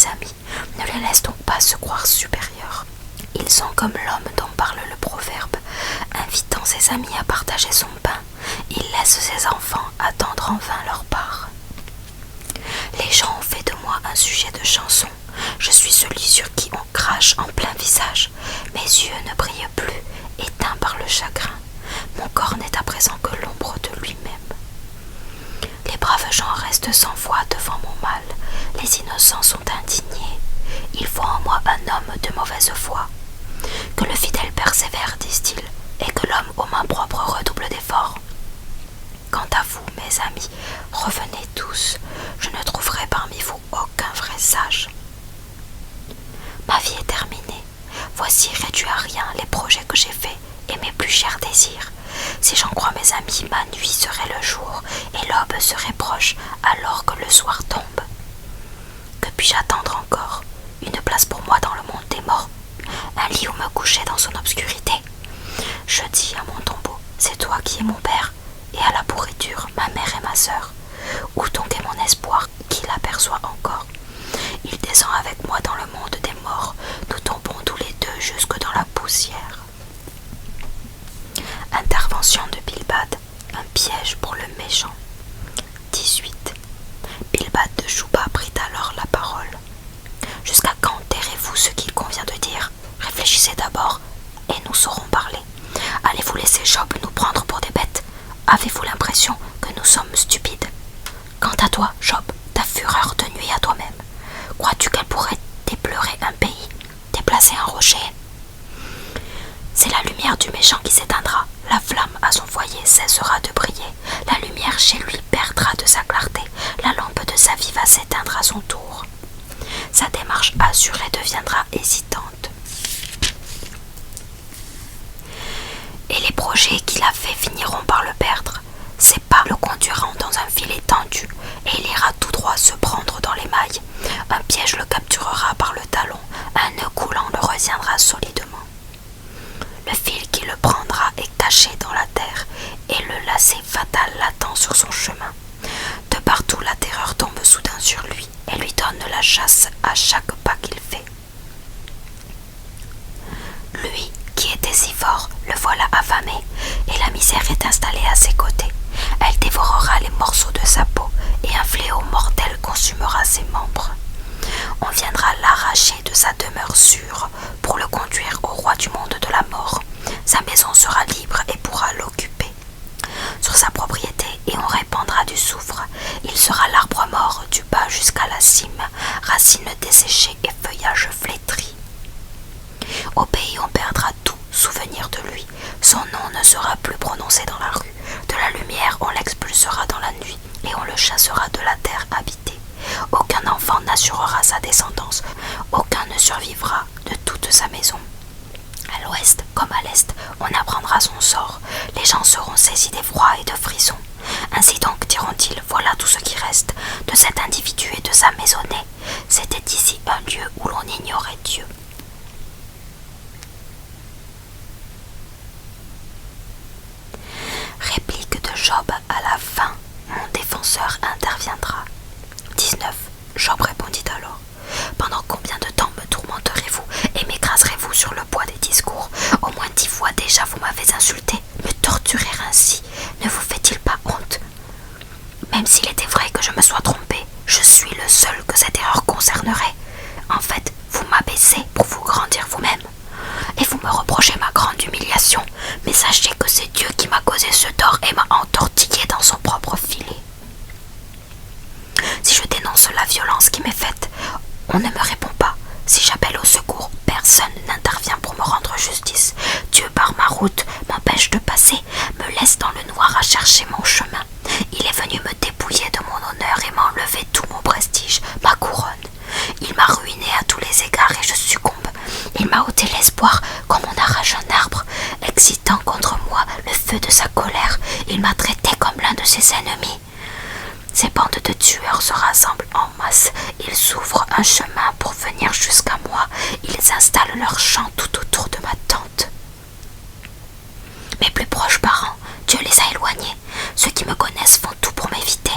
mes amis, ne les laisse donc pas se croire supérieurs. Ils sont comme l'homme dont parle le proverbe, invitant ses amis à partager son pain, il laisse ses enfants attendre en vain leur part. Les gens ont fait de moi un sujet de chanson, je suis celui sur qui on crache en plein visage, mes yeux ne brillent plus, éteints par le chagrin, mon corps n'est à présent que l'ombre de lui-même. Les braves gens restent sans voix devant mon mal, les innocents sont indignés, il faut en moi un homme de mauvaise foi. Que le fidèle persévère, disent-ils, et que l'homme aux mains propres redouble d'efforts. Quant à vous, mes amis, revenez tous, je ne trouverai parmi vous aucun vrai sage. Ma vie est terminée, voici réduits à rien les projets que j'ai faits et mes plus chers désirs. Si j'en crois mes amis, ma nuit serait le jour et l'aube serait proche alors que le soir tombe. Que puis-je attendre encore? Une place pour moi dans le monde des morts, un lit où me coucher dans son obscurité. Je dis à mon tombeau, c'est toi qui es mon père, et à la pourriture, ma mère et ma sœur. Où donc est mon espoir, qui l'aperçoit encore? Il descend avec moi dans le monde des morts, nous tombons tous les deux jusque dans la poussière. Intervention de Bildad, un piège pour le méchant. 18. Bildad de Chouba prit alors la parole. Jusqu'à quand tairez-vous ce qu'il convient de dire? Réfléchissez d'abord, et nous saurons parler. Allez-vous laisser Job nous prendre pour des bêtes? Avez-vous l'impression que nous sommes stupides? Quant à toi, Job, ta fureur te nuit à toi-même. Crois-tu qu'elle pourrait dépleurer un pays, déplacer un rocher? C'est la lumière du méchant qui s'éteindra, la flamme à son foyer cessera de briller, la lumière chez lui perdra de sa clarté, la lampe de sa vie va s'éteindre à son tour. Sa démarche assurée deviendra hésitante. Et les projets qu'il a faits finiront par le perdre. Ses pas le conduiront dans un filet tendu, et il ira tout droit se prendre dans les mailles. Un piège le capturera par le talon, un nœud coulant le retiendra solidement. Le fil qui le prendra est caché dans la terre, et le lacet fatal l'attend sur son chemin. De partout la terreur tombe soudain sur lui, et lui donne la chasse à chaque pas qu'il fait. Lui, qui était si fort, le voilà affamé, et la misère est installée à ses côtés. Elle dévorera les morceaux de sa peau, et un fléau mortel consumera ses membres. On viendra l'arracher de sa demeure sûre pour le conduire au roi du monde de la mort. Sa maison sera libre et pourra l'occuper. Sur sa propriété, et on répandra du soufre. Il sera l'arbre mort du bas jusqu'à la cime, racines desséchées et feuillage flétri. Au pays, on perdra tout souvenir de lui. Son nom ne sera plus prononcé dans la rue. De la lumière, on l'expulsera dans la nuit, et on le chassera de la terre habitée. Aucun enfant n'assurera sa descendance, aucun ne survivra de toute sa maison. À l'ouest comme à l'est, on apprendra son sort. Les gens seront saisis d'effroi et de frissons. Ainsi donc, diront-ils, voilà tout ce qui reste de cet individu et de sa maisonnée. C'était ici un lieu où l'on ignorait Dieu. Réplique de Job à la fin, mon défenseur interviendra. 19. Job répondit alors. Pendant combien de temps me tourmenterez-vous et m'écraserez-vous sur le poids des discours? Au moins 10 fois déjà vous m'avez insulté. Me torturer ainsi, ne vous fait-il pas honte? Même s'il était vrai que je me sois trompé, je suis le seul que cette erreur concernerait. En fait, vous m'abaissez pour vous grandir vous-même. Et vous me reprochez ma grande humiliation. Mais sachez que c'est Dieu qui m'a causé ce tort et m'a entortillé dans son propre filet. Si je dénonce la violence qui m'est faite, on ne me répond pas. Si j'appelle au secours, personne n'intervient pour me rendre justice. Dieu par ma route m'empêche de passer, me laisse dans le noir à chercher mon chemin. Il est venu me dépouiller de mon honneur et m'enlever tout mon prestige, ma couronne. Il m'a ruiné à tous les égards et je succombe. Il m'a ôté l'espoir comme on arrache un arbre, excitant contre moi le feu de sa colère. Il m'a traité comme l'un de ses ennemis. Ces bandes de tueurs se rassemblent en masse. Ils s'ouvrent un chemin pour venir jusqu'à moi. Ils installent leurs champs tout autour de ma tente. Mes plus proches parents, Dieu les a éloignés. Ceux qui me connaissent font tout pour m'éviter.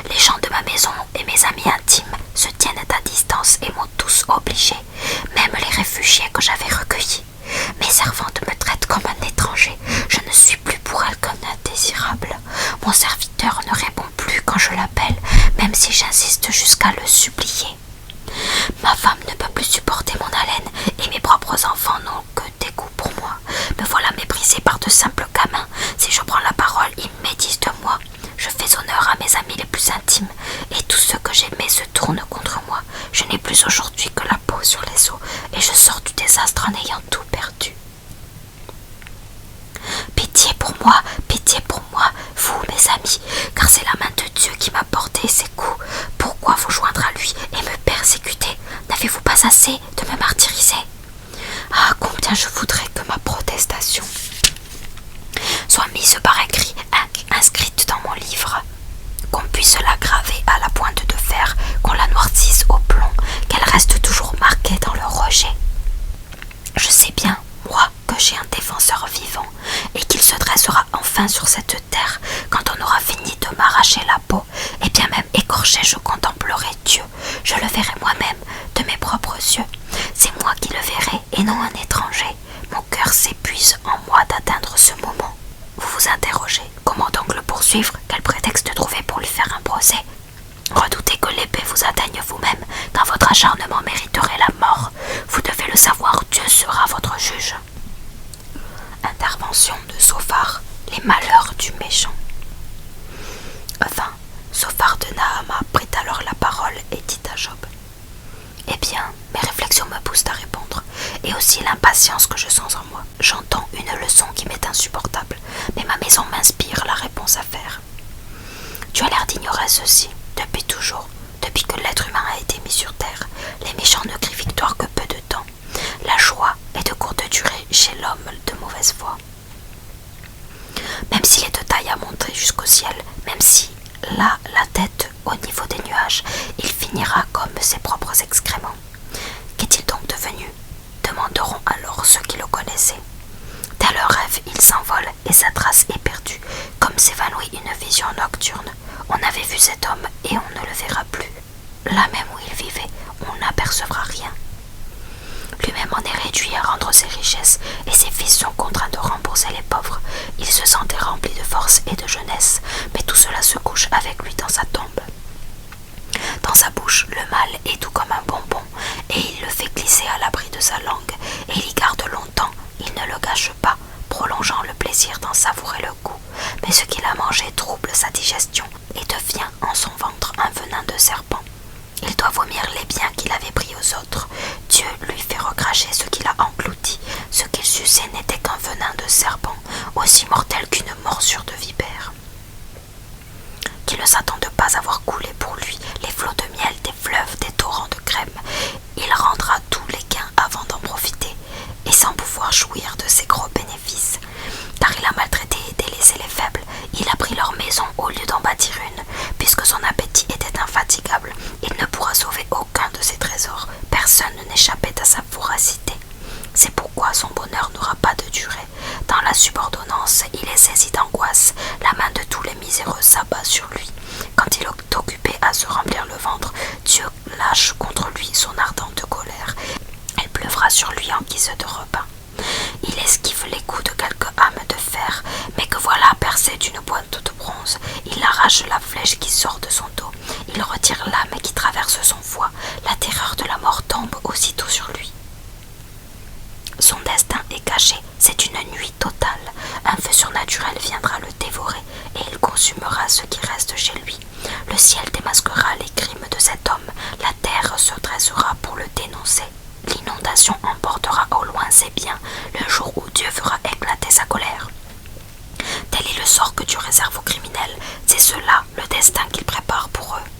Les gens de ma maison et mes amis intimes se tiennent à distance et m'ont ne peux plus supporter mon haleine et mes propres enfants n'ont que dégoût pour moi. Me voilà méprisée par de simples gamins. Si je prends la parole, ils médisent de moi. Je fais honneur à mes amis les plus intimes et tous ceux que j'aimais se tournent contre moi. Je n'ai plus aujourd'hui que la peau sur les os et je sors du désastre en ayant tout perdu. Pitié pour moi, vous mes amis, car c'est la main de Dieu qui m'a porté ces coups. Pourquoi vous joindre à lui et me persécuter? N'avez-vous pas assez de me martyriser? Ah, combien je voudrais que ma protestation soit mise par écrit, inscrite dans mon livre, qu'on puisse la graver à la pointe de fer, qu'on la noircisse au plomb, qu'elle reste toujours marquée dans le rejet. Je sais bien, moi, que j'ai un défenseur vivant, et qu'il se dressera enfin sur cette terre, quand on aura fini de m'arracher la peau, et bien même écorché, je contemplerai Dieu, je le verrai moi-même, de mes propres yeux. C'est moi qui le verrai, et non un étranger. Mon cœur s'épuise en moi d'atteindre ce moment. Vous vous interrogez, comment donc le poursuivre? Quel prétexte trouver pour lui faire un procès? Redoutez que l'épée vous atteigne vous-même, quand votre acharnement mériterait la mort. Vous devez le savoir, Dieu sera votre juge. Intervention de Sophar, les malheurs du méchant. Enfin, Sophar de Nahama prit alors la parole et dit à Job: Eh bien, mes réflexions me poussent à répondre, et aussi l'impatience que je sens en moi. J'entends une leçon qui m'est insupportable, mais ma maison m'inspire la réponse à faire. Tu as l'air d'ignorer ceci. Depuis toujours, depuis que l'être humain a été mis sur terre, les méchants ne crient victoire que peu de temps. La joie est de courte durée chez l'homme de mauvaise foi. Même s'il est de taille à monter jusqu'au ciel, même si là la tête au niveau des nuages, il finira comme ses propres excréments. Qu'est-il donc devenu? Demanderont alors ceux qui le connaissaient. Tel un rêve, il s'envole et sa trace est perdue, comme s'évanouit une vision nocturne. On avait vu cet homme et on ne le verra plus. Là même où il vivait, on n'apercevra rien. Lui-même en est réduit à rendre ses richesses, et ses fils sont contraints de rembourser les pauvres. Il se sentait rempli de force et de jeunesse, mais tout cela se couche avec lui dans sa tombe. Dans sa bouche, le mal est doux comme un bonbon, et il le fait glisser à l'abri de sa langue, et il y garde longtemps, il ne le gâche pas, prolongeant le plaisir d'en savourer le goût. Mais ce qu'il a mangé trouble sa digestion, et devient en son ventre un venin de serpent. Il doit vomir les biens qu'il avait pris aux autres. Dieu lui fait recracher ce qu'il a englouti. Ce qu'il suçait n'était qu'un venin de serpent, aussi mortel qu'une morsure de vipère. Qu'il ne s'attende pas à voir couler pour lui les flots de miel des fleuves, des torrents de crème. Il rendra tous les gains avant d'en profiter, et sans pouvoir jouir de ses gros bénéfices. Car il a maltraité et délaissé les faibles, il a pris leur maison au lieu d'en bâtir une. Puisque son appétit était infatigable, il ne pourra sauver aucun de ses trésors. Personne n'échappait à sa voracité. C'est pourquoi son bonheur n'aura pas de durée. Dans la subordonnance, il est saisi d'angoisse. La main de tous les miséreux s'abat sur lui. Quand il est occupé à se remplir le ventre, Dieu lâche contre lui son ardente colère. Elle pleuvra sur lui en guise de repas. Il esquive les coups de quelque âme de fer, mais que voilà percée d'une pointe de bronze. Il arrache la flèche qui sort de son dos. Il retire l'âme qui traverse son foie. La terreur de la mort tombe aussitôt sur lui. Son destin est caché, c'est une nuit totale. Un feu surnaturel viendra le dévorer, et il consumera ce qui reste chez lui. Le ciel démasquera les crimes de cet homme. La terre se dressera pour le dénoncer. L'inondation emportera au loin ses biens, le jour où Dieu fera éclater sa colère. Tel est le sort que Dieu réserve aux criminels, c'est cela le destin qu'il prépare pour eux.